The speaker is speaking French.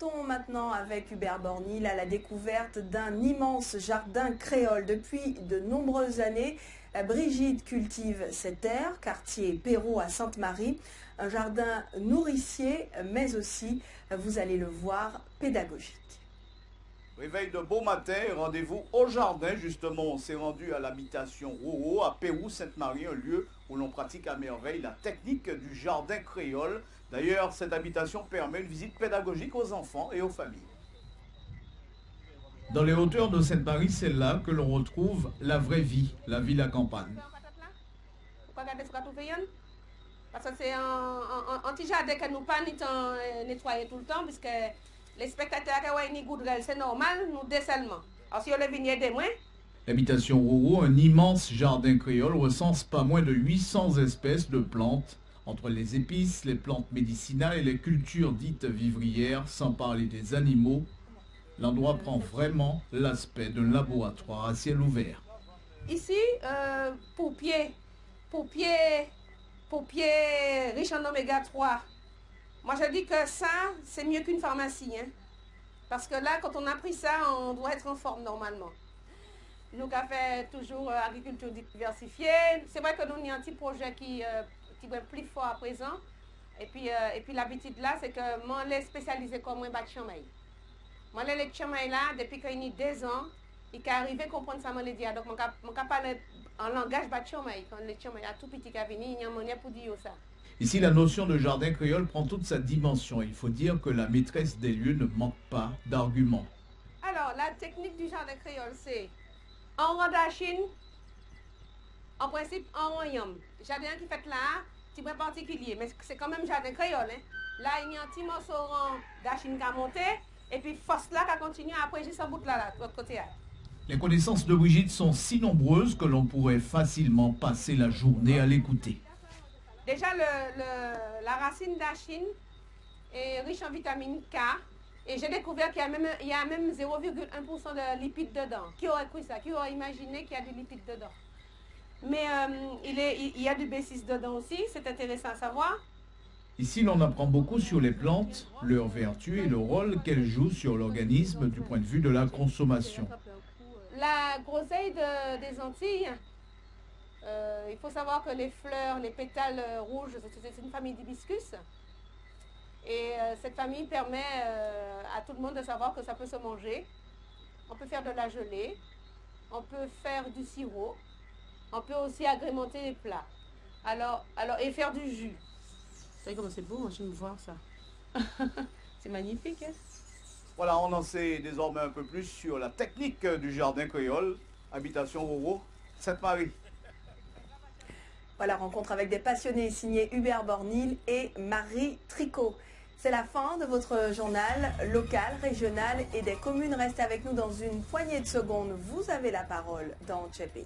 Partons maintenant avec Hubert Bornil à la découverte d'un immense jardin créole. Depuis de nombreuses années, Brigitte cultive cette terre, quartier Perrault à Sainte-Marie, un jardin nourricier, mais aussi, vous allez le voir, pédagogique. Réveil de beau matin, rendez-vous au jardin. Justement, on s'est rendu à l'habitation Roro à Pérou-Sainte-Marie, un lieu où l'on pratique à merveille la technique du jardin créole. D'ailleurs, cette habitation permet une visite pédagogique aux enfants et aux familles. Dans les hauteurs de Sainte-Marie, c'est là que l'on retrouve la vraie vie, la ville à campagne. Parce que c'est un petit jardin que nous pas nettoyer tout le temps, puisque les spectateurs qui ont une goudrelle, c'est normal, nous désellement. Alors si on les vignes de moins. L'habitation Roro, un immense jardin créole, recense pas moins de 800 espèces de plantes, entre les épices, les plantes médicinales et les cultures dites vivrières, sans parler des animaux. L'endroit prend vraiment l'aspect d'un laboratoire à ciel ouvert. Ici, pour pied riche en oméga 3, moi je dis que ça, c'est mieux qu'une pharmacie. Hein? Parce que là, quand on a pris ça, on doit être en forme normalement. Nous avons fait toujours agriculture diversifiée. C'est vrai que nous avons un petit projet qui est plus fort à présent. Et puis l'habitude là, c'est que moi, je suis spécialisé comme moi, je suis moi, les chamaï là, depuis qu'il y a 2 ans, il est arrivé à comprendre ça, je dis. Donc, je parle en langage de chamaï. Quand les chamaï tout petit qui venu, il y a un moyen pour dire ça. Ici, la notion de jardin créole prend toute sa dimension. Il faut dire que la maîtresse des lieux ne manque pas d'arguments. Alors, la technique du jardin créole, c'est en rang d'achine, en principe en rang yam. Jardin qui fait là, petit peu particulier, mais c'est quand même jardin créole. Hein. Là, il y a un petit morceau rang d'achine qui a monté, et puis force là qui a continué après juste en bout là, de l'autre côté. Les connaissances de Brigitte sont si nombreuses que l'on pourrait facilement passer la journée à l'écouter. Déjà, la racine d'achine est riche en vitamine K. Et j'ai découvert qu'il y a même 0,1% de lipides dedans. Qui aurait cru ça? Qui aurait imaginé qu'il y a du lipide dedans? Mais il y a du B6 dedans aussi, c'est intéressant à savoir. Ici, l'on apprend beaucoup sur les plantes, leurs vertus et le rôle qu'elles jouent sur l'organisme du point de vue de la consommation. La groseille des Antilles, il faut savoir que les fleurs, les pétales rouges, c'est une famille d'hibiscus. Et cette famille permet à tout le monde de savoir que ça peut se manger. On peut faire de la gelée, on peut faire du sirop, on peut aussi agrémenter les plats. Et faire du jus. Vous savez comment c'est beau, je vais me voir ça. C'est magnifique, hein? Voilà, on en sait désormais un peu plus sur la technique du jardin créole, habitation Roro, Sainte-Marie. Voilà, rencontre avec des passionnés signés Hubert Bornil et Marie Tricot. C'est la fin de votre journal local, régional et des communes. Restez avec nous dans une poignée de secondes. Vous avez la parole dans Tchèpé.